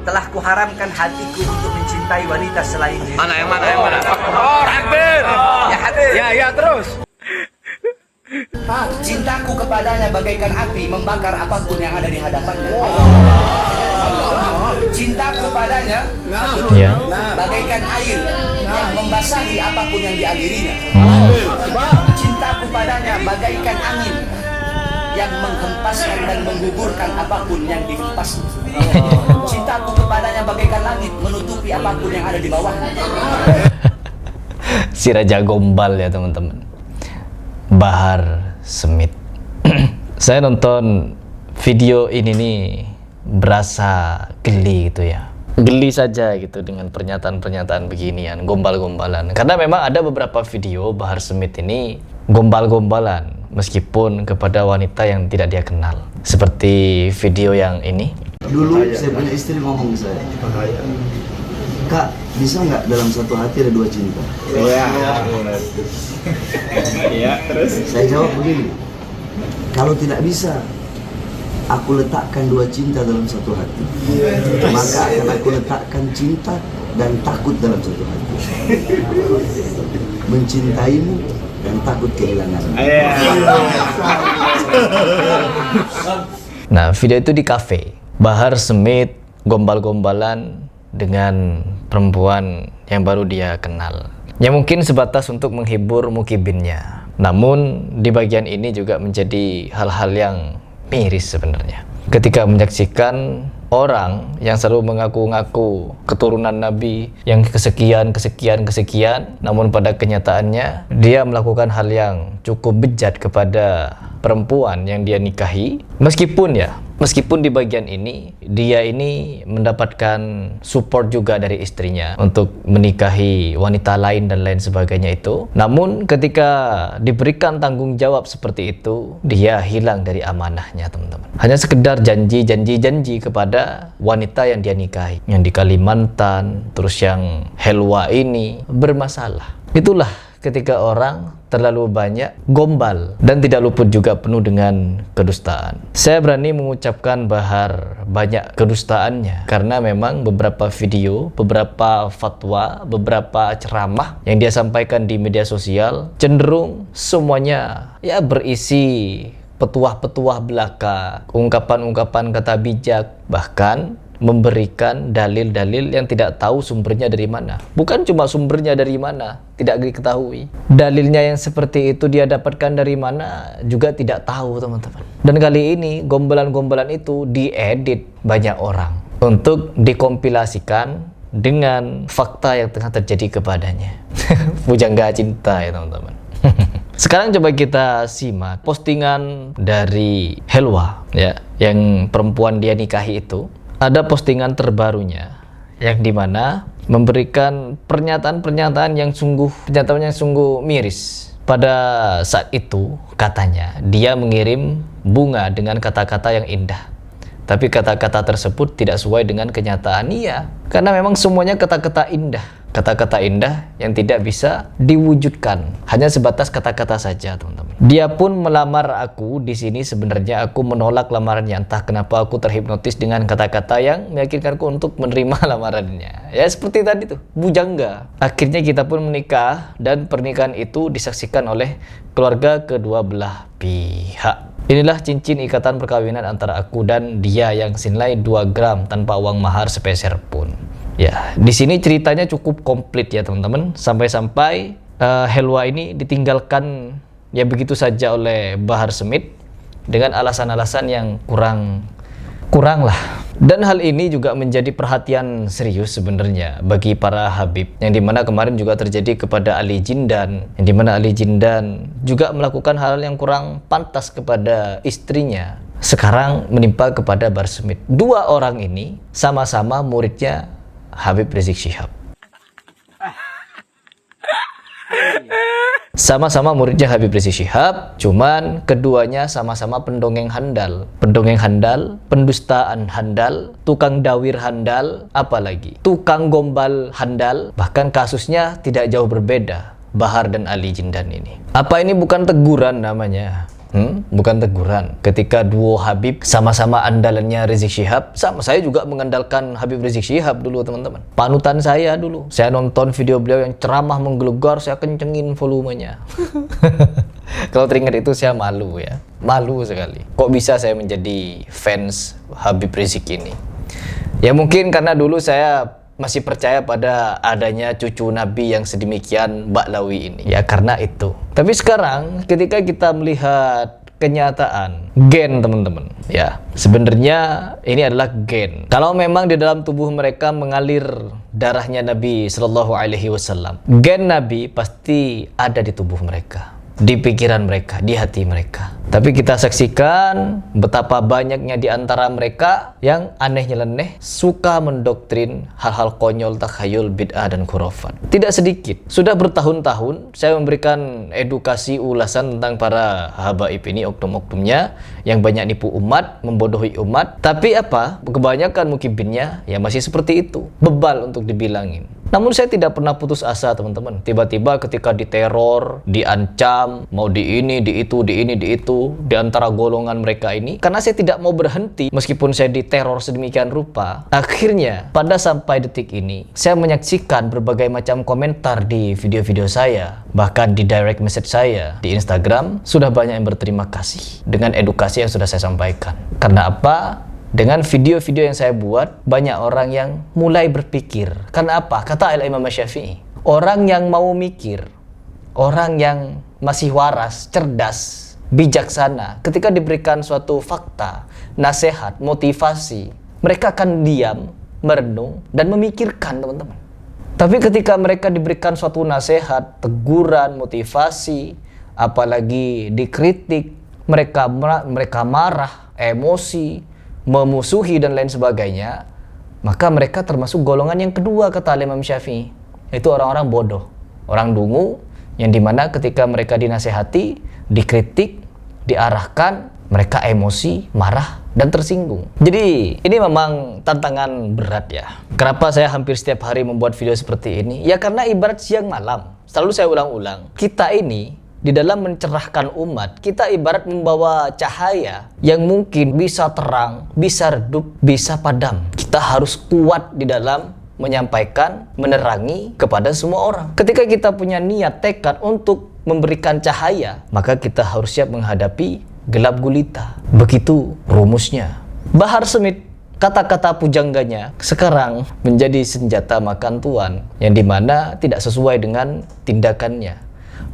telah kuharamkan hatiku untuk mencintai wanita selain diri. Mana yang mana yang mana? Oh, Habib. Ya Habib. Ya terus. Cintaku kepadanya bagaikan api membakar apapun yang ada di hadapannya. Cintaku kepadanya bagaikan air yang membasahi apapun yang dialirinya. Cintaku padanya bagaikan angin yang menghempaskan dan menggugurkan apapun yang dihempas. Cintaku kepadanya bagaikan langit menutupi apapun yang ada di bawahnya. Si Raja Gombal ya teman-teman, Bahar Smith. Saya nonton video ini nih berasa geli gitu ya, geli saja gitu dengan pernyataan-pernyataan beginian, gombal-gombalan. Karena memang ada beberapa video Bahar Smith ini gombal-gombalan meskipun kepada wanita yang tidak dia kenal, seperti video yang ini. Dulu saya punya istri ngomong ke saya, Kak, bisa nggak dalam satu hati ada dua cinta? Iya, terus Saya jawab begini, kalau tidak bisa, aku letakkan dua cinta dalam satu hati, maka akan aku letakkan cinta dan takut dalam satu hati. Mencintaimu dan takut kehilanganmu. Nah, video itu di kafe. Bahar Smith gombal-gombalan dengan perempuan yang baru dia kenal, yang mungkin sebatas untuk menghibur mukibinnya. Namun di bagian ini juga menjadi hal-hal yang miris sebenarnya, ketika menyaksikan orang yang selalu mengaku-ngaku keturunan Nabi yang kesekian, namun pada kenyataannya dia melakukan hal yang cukup bejat kepada perempuan yang dia nikahi. Meskipun di bagian ini dia ini mendapatkan support juga dari istrinya untuk menikahi wanita lain dan lain sebagainya itu. Namun ketika diberikan tanggung jawab seperti itu, dia hilang dari amanahnya teman-teman. Hanya sekedar janji kepada wanita yang dia nikahi, yang di Kalimantan, terus yang Helwa ini bermasalah. Itulah ketika orang terlalu banyak gombal dan tidak luput juga penuh dengan kedustaan. Saya berani mengucapkan Bahar banyak kedustaannya karena memang beberapa video, beberapa fatwa, beberapa ceramah yang dia sampaikan di media sosial cenderung semuanya ya berisi petuah-petuah belaka, ungkapan-ungkapan kata bijak, bahkan memberikan dalil-dalil yang tidak tahu sumbernya dari mana. Bukan cuma sumbernya dari mana, tidak diketahui. Dalilnya yang seperti itu dia dapatkan dari mana juga tidak tahu teman-teman. Dan kali ini gombalan-gombalan itu diedit banyak orang untuk dikompilasikan dengan fakta yang tengah terjadi kepadanya. Pujangga cinta ya teman-teman. Sekarang coba kita simak postingan dari Helwa ya, yang perempuan dia nikahi itu. Ada postingan terbarunya yang dimana memberikan pernyataan yang sungguh miris. Pada saat itu katanya dia mengirim bunga dengan kata-kata yang indah, tapi kata-kata tersebut tidak sesuai dengan kenyataan. Iya, karena memang semuanya kata-kata indah yang tidak bisa diwujudkan, hanya sebatas kata-kata saja teman-teman. Dia pun melamar aku di sini. Sebenarnya aku menolak lamarannya, entah kenapa aku terhipnotis dengan kata-kata yang meyakinkanku untuk menerima lamarannya. Ya seperti tadi tuh, bujangga. Akhirnya kita pun menikah dan pernikahan itu disaksikan oleh keluarga kedua belah pihak. Inilah cincin ikatan perkawinan antara aku dan dia yang senilai 2 gram tanpa uang mahar sepeser pun. Ya, di sini ceritanya cukup komplit ya teman-teman. Sampai-sampai Helwa ini ditinggalkan ya begitu saja oleh Bahar Smith dengan alasan-alasan yang kurang lah. Dan hal ini juga menjadi perhatian serius sebenarnya bagi para Habib, yang dimana kemarin juga terjadi kepada Ali Jindan, yang dimana Ali Jindan juga melakukan hal yang kurang pantas kepada istrinya. Sekarang menimpa kepada Bahar Smith. Dua orang ini sama-sama muridnya Habib Rizik Syihab. Sama-sama muridnya Habib Rizik Syihab, cuman keduanya sama-sama pendongeng handal, pendustaan handal, tukang dawir handal, apalagi tukang gombal handal. Bahkan kasusnya tidak jauh berbeda, Bahar dan Ali Jindan ini. Apa ini bukan teguran namanya? Bukan teguran. Ketika duo Habib sama-sama andalannya Rizik Syihab, saya juga mengandalkan Habib Rizik Syihab dulu teman-teman. Panutan saya dulu. Saya nonton video beliau yang ceramah menggelegar, saya kencengin volumenya. Kalau teringat itu saya malu ya. Malu sekali. Kok bisa saya menjadi fans Habib Rizik ini? Ya mungkin karena dulu saya masih percaya pada adanya cucu Nabi yang sedemikian baklawi ini. Ya karena itu. Tapi sekarang ketika kita melihat kenyataan gen teman-teman, ya sebenarnya ini adalah gen. Kalau memang di dalam tubuh mereka mengalir darahnya Nabi Shallallahu Alaihi Wasallam, gen Nabi pasti ada di tubuh mereka, di pikiran mereka, di hati mereka. Tapi kita saksikan betapa banyaknya di antara mereka yang aneh nyeleneh, suka mendoktrin hal-hal konyol, takhayul, bid'ah, dan khurafat. Tidak sedikit. Sudah bertahun-tahun saya memberikan edukasi ulasan tentang para habaib ini, oknum-oknumnya yang banyak nipu umat, membodohi umat. Tapi apa? Kebanyakan mukibinnya ya masih seperti itu. Bebal untuk dibilangin. Namun saya tidak pernah putus asa teman-teman. Tiba-tiba ketika diteror, diancam, mau di ini, di itu, di ini, di itu, di antara golongan mereka ini, karena saya tidak mau berhenti meskipun saya diteror sedemikian rupa, akhirnya pada sampai detik ini saya menyaksikan berbagai macam komentar di video-video saya, bahkan di direct message saya di Instagram, sudah banyak yang berterima kasih dengan edukasi yang sudah saya sampaikan. Karena apa? Dengan video-video yang saya buat, banyak orang yang mulai berpikir. Karena apa? Kata Imam Syafi'i, orang yang mau mikir, orang yang masih waras, cerdas, bijaksana, ketika diberikan suatu fakta, nasihat, motivasi, mereka akan diam, merenung, dan memikirkan teman-teman. Tapi ketika mereka diberikan suatu nasihat, teguran, motivasi, apalagi dikritik, mereka marah, emosi, memusuhi dan lain sebagainya, maka mereka termasuk golongan yang kedua kata Imam Syafi'i, yaitu orang-orang bodoh, orang dungu, yang dimana ketika mereka dinasehati, dikritik, diarahkan, mereka emosi, marah, dan tersinggung. Jadi ini memang tantangan berat ya. Kenapa saya hampir setiap hari membuat video seperti ini? Ya karena ibarat siang malam. Selalu saya ulang-ulang, kita ini di dalam mencerahkan umat, kita ibarat membawa cahaya yang mungkin bisa terang, bisa redup, bisa padam. Kita harus kuat di dalam menyampaikan, menerangi kepada semua orang. Ketika kita punya niat, tekad untuk memberikan cahaya, maka kita harus siap menghadapi gelap gulita. Begitu rumusnya. Bahar Smith, kata-kata pujangganya sekarang menjadi senjata makan tuan, yang dimana tidak sesuai dengan tindakannya.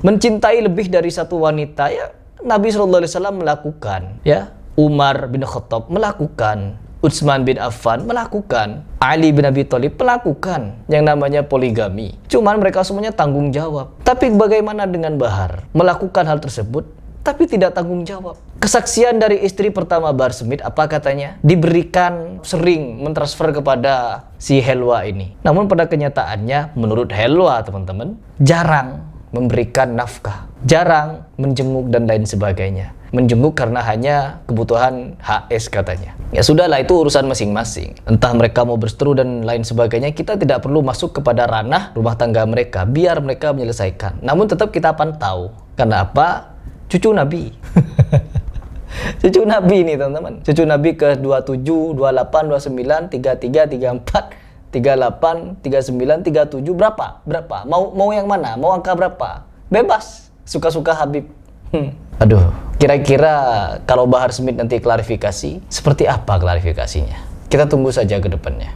Mencintai lebih dari satu wanita, ya Nabi SAW melakukan, ya Umar bin Khattab melakukan, Utsman bin Affan melakukan, Ali bin Abi Thalib melakukan yang namanya poligami. Cuman mereka semuanya tanggung jawab. Tapi bagaimana dengan Bahar? Melakukan hal tersebut tapi tidak tanggung jawab. Kesaksian dari istri pertama Bahar Smith, apa katanya? Diberikan sering mentransfer kepada si Helwa ini. Namun pada kenyataannya menurut Helwa teman-teman, jarang memberikan nafkah, jarang menjenguk dan lain sebagainya. Menjenguk karena hanya kebutuhan HS katanya. Ya sudahlah, itu urusan masing-masing. Entah mereka mau berseteru dan lain sebagainya, kita tidak perlu masuk kepada ranah rumah tangga mereka, biar mereka menyelesaikan. Namun tetap kita pantau. Karena apa? Cucu Nabi. Cucu Nabi ini teman-teman. Cucu Nabi ke 27, 28, 29, 33, 34, 38, 39, 37, berapa? Mau yang mana? Mau angka berapa? Bebas, suka-suka Habib. Aduh, kira-kira kalau Bahar Smith nanti klarifikasi, seperti apa klarifikasinya? Kita tunggu saja ke depannya.